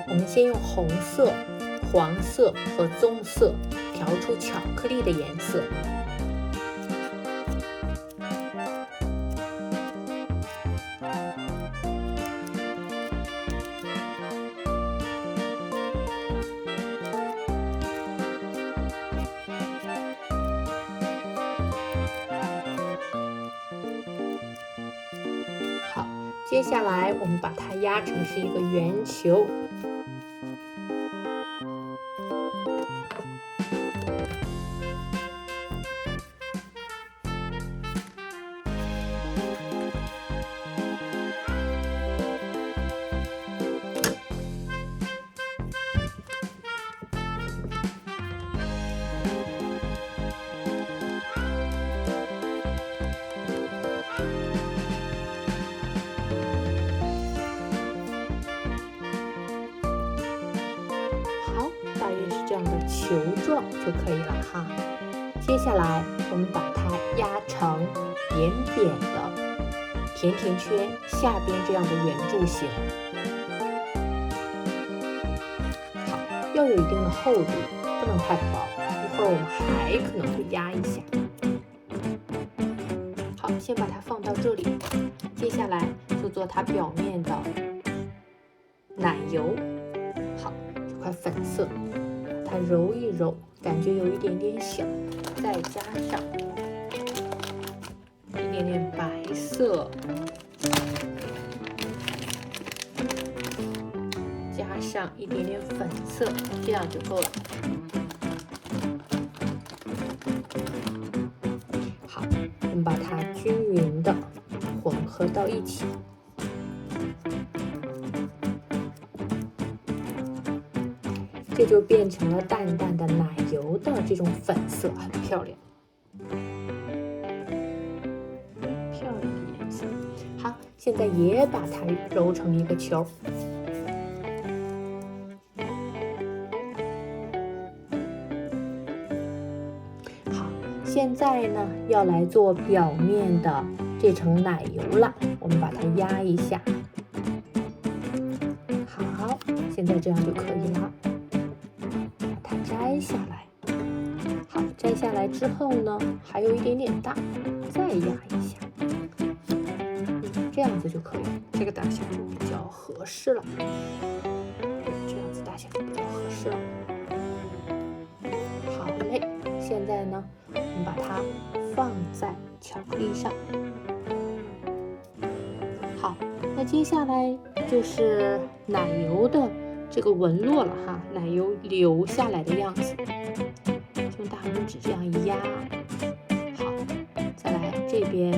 我们先用红色、黄色和棕色调出巧克力的颜色。好，接下来我们把它压成是一个圆球。大约是这样的球状就可以了哈。接下来我们把它压成扁扁的甜甜圈下边这样的圆柱形。好，要有一定的厚度，不能太薄。一会儿我们还可能会压一下。好，先把它放到这里。接下来就做它表面的奶油。好，这块粉色。它揉一揉，感觉有一点点小，再加上一点点白色，加上一点点粉色，这样就够了。好，我们把它均匀的混合到一起。这就变成了淡淡的奶油的这种粉色，很漂亮，漂亮的颜色。好，现在也把它揉成一个球。好，现在呢要来做表面的这层奶油了，我们把它压一下。好，现在这样就可以了。摘下来，好，摘下来之后呢，还有一点点大，再压一下，这样子就可以了。这个大小就比较合适了，这样子大小就比较合适了。好嘞，现在呢，我们把它放在巧克力上。好，那接下来就是奶油的这个纹路了哈，奶油流下来的样子，用大拇指这样一压。好，再来这边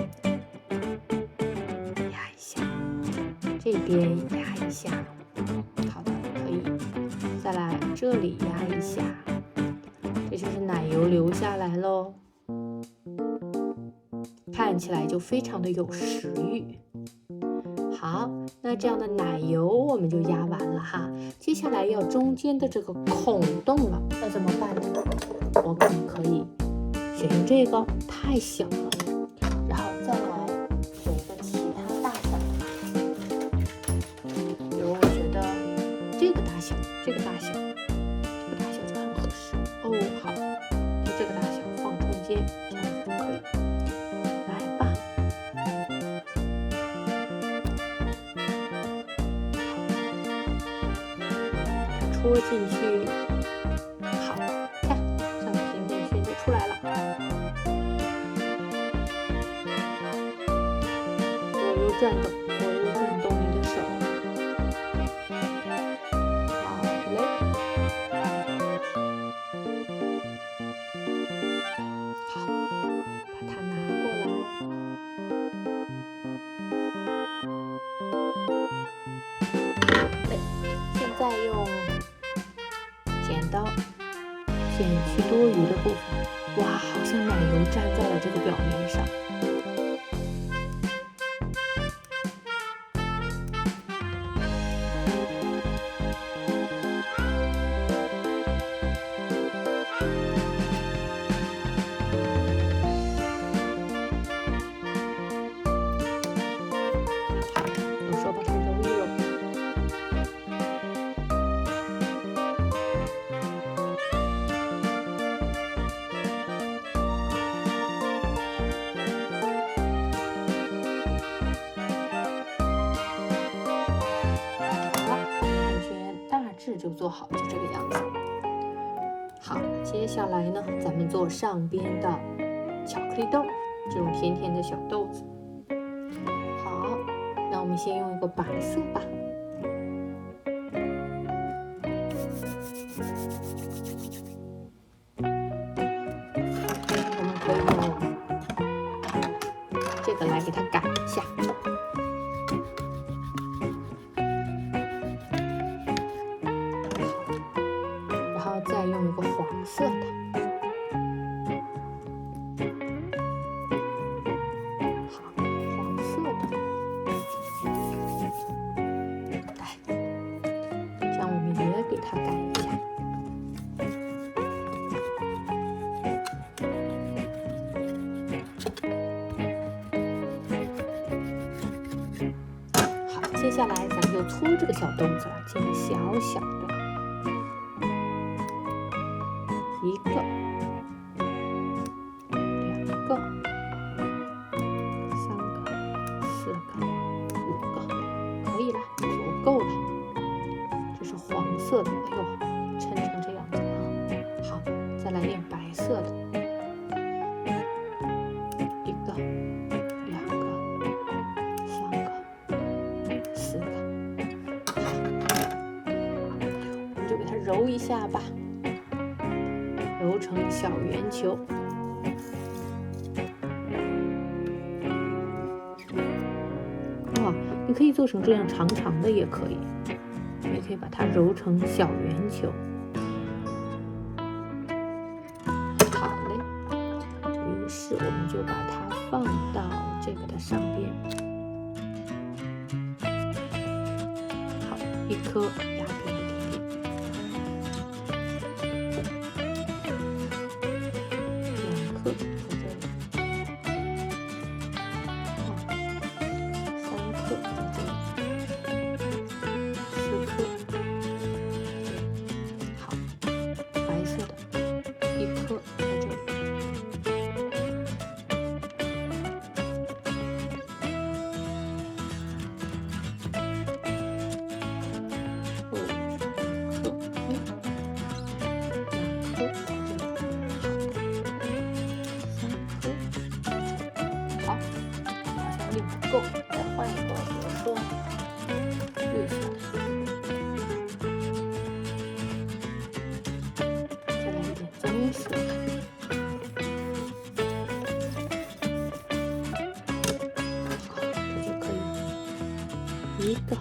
压一下，这边压一下。好的，可以。再来这里压一下，这就是奶油流下来咯，看起来就非常的有食欲。好，那这样的奶油我们就压完了哈。接下来要中间的这个孔洞了，那怎么办呢？我们可以选用这个，太小了，然后再来选一个其他大小的，比如我觉得这个大小，这个大小，这个大小就很合适哦。好，就这个大小放中间，这样子就可以。来吧。戳进去，好，看，这样甜甜圈就出来了。左右转动，左右转动你的手。好嘞。好，把它拿过来。减去多余的部分。哇，好像奶油粘在了这个表面上。有时候把它揉一揉。就做好，就这个样子。好，接下来呢，咱们做上边的巧克力豆，这种甜甜的小豆子。好，那我们先用一个白色吧。我们可以用这个来给它改一下。再用一个黄色的，好，黄色的，来，这样我们也给它改一下。好，接下来咱们就搓这个小豆子了，切得小小的。一个、两个、三个、四个、五个，可以了，足够了。这是黄色的，哎呦，抻成这样子啊。好，再来点白色的，一个、两个、三个、四个。好，我们就给它揉一下吧。揉成小圆球，哇，你可以做成这样长长的也可以，也可以把它揉成小圆球。好嘞，于是我们就把它放到这个的上边。好，一颗压扁一点点。不够，再换一个，比如说绿色的，再来一点棕色的，好，这就可以一个。